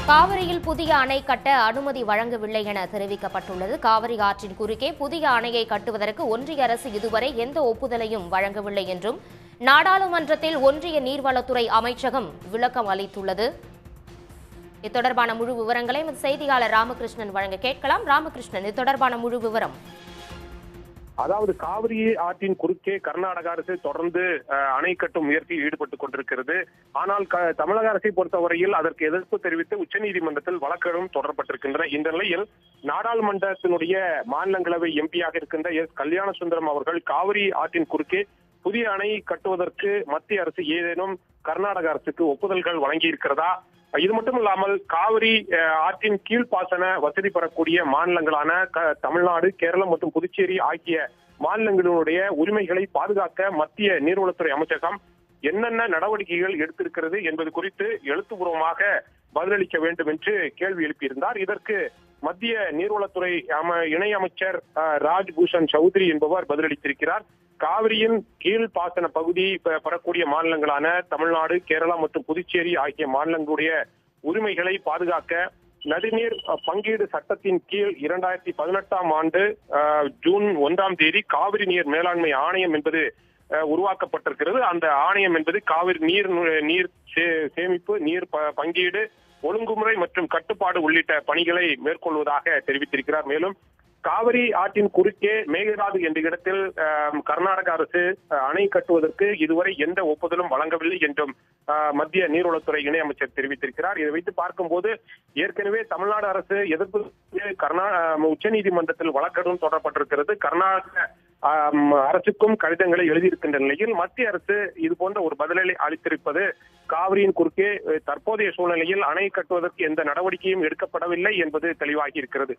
காவிரியில் புதிய அணை கட்ட அனுமதி வழங்கவில்லை என தெரிவிக்கப்பட்டுள்ளது. காவிரி ஆற்றின் குறுக்கே புதிய அணையை கட்டுவதற்கு ஒன்றிய அரசு இதுவரை எந்த ஒப்புதலையும் வழங்கவில்லை என்றும் நாடாளுமன்றத்தில் ஒன்றிய நீர்வளத்துறை அமைச்சகம் விளக்கம் அளித்துள்ளது. இது தொடர்பான முழு விவரங்களை செய்தியாளர் ராமகிருஷ்ணன் வழங்க கேட்கலாம். ராமகிருஷ்ணன், இது தொடர்பான முழு விவரம். அதாவது காவிரி ஆற்றின் குறுக்கே கர்நாடக அரசு தொடர்ந்து அணை கட்டும் முயற்சியில் ஈடுபட்டுக் கொண்டிருக்கிறது. ஆனால் தமிழக அரசை பொறுத்தவரையில் அதற்கு எதிர்ப்பு தெரிவித்து உச்சநீதிமன்றத்தில் வழக்குகளும் தொடரப்பட்டிருக்கின்றன. இந்த நிலையில் நாடாளுமன்றத்தினுடைய மாநிலங்களவை எம்பியாக இருக்கின்ற எஸ். கல்யாண சுந்தரம் அவர்கள் காவிரி ஆற்றின் குறுக்கே புதிய அணை கட்டுவதற்கு மத்திய அரசு ஏதேனும் கர்நாடக அரசுக்கு ஒப்புதல்கள் வழங்கி இருக்கிறதா, இது மட்டும் இல்லாமல் காவிரி ஆற்றின் கீழ்ப்பாசன வசதி பெறக்கூடிய மாநிலங்களான தமிழ்நாடு, கேரளம் மற்றும் புதுச்சேரி ஆகிய மாநிலங்களினுடைய உரிமைகளை பாதுகாக்க மத்திய நீர்வளத்துறை அமைச்சகம் என்னென்ன நடவடிக்கைகள் எடுத்திருக்கிறது என்பது குறித்து எழுத்துப்பூர்வமாக பதிலளிக்க வேண்டும் என்று கேள்வி எழுப்பியிருந்தார். இதற்கு மத்திய நீர்வளத்துறை இணை அமைச்சர் ராஜ்பூஷன் சௌத்ரி என்பவர் பதிலளித்திருக்கிறார். காவிரியின் கீழ்ப்பாசன பகுதி பெறக்கூடிய மாநிலங்களான தமிழ்நாடு, கேரளா மற்றும் புதுச்சேரி ஆகிய மாநிலங்களுடைய உரிமைகளை பாதுகாக்க நதிநீர் பங்கீடு சட்டத்தின் கீழ் 2018ஆம் ஆண்டு ஜூன் 1ஆம் தேதி காவிரி நீர் மேலாண்மை ஆணையம் என்பது உருவாக்கப்பட்டிருக்கிறது. அந்த ஆணையம் என்பது காவிரி நீர் சேமிப்பு, நீர் பங்கீடு, ஒழுங்குமுறை மற்றும் கட்டுப்பாடு உள்ளிட்ட பணிகளை மேற்கொள்வதாக தெரிவித்திருக்கிறார். மேலும் காவிரி ஆற்றின் குறுக்கே மேகதாது என்ற இடத்தில் கர்நாடக அரசு அணை கட்டுவதற்கு இதுவரை எந்த ஒப்புதலும் வழங்கவில்லை என்றும் மத்திய நீர்வளத்துறை இணையமைச்சர் தெரிவித்திருக்கிறார். இதை வைத்து பார்க்கும்போது ஏற்கனவே தமிழ்நாடு அரசு எதிர்ப்பு உச்சநீதிமன்றத்தில் வழக்கும் தொடரப்பட்டிருக்கிறது. கர்நாடக அரசுக்கும் கடிதங்களை எழுதியிருக்கின்ற நிலையில் மத்திய அரசு இது போன்ற ஒரு பதிலை அளித்திருப்பது காவிரியின் குறுக்கே தற்போதைய சூழ்நிலையில் அணை கட்டுவதற்கு எந்த நடவடிக்கையும் எடுக்கப்படவில்லை என்பது தெளிவாகி இருக்கிறது.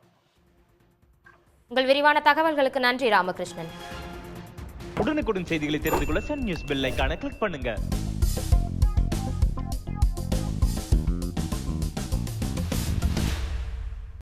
உங்கள் விரிவான தகவல்களுக்கு நன்றி ராமகிருஷ்ணன். உடனுக்குடன் செய்திகளை தெரிந்து கொள்ள சன் நியூஸ் பெல் ஐகானை கிளிக் பண்ணுங்க.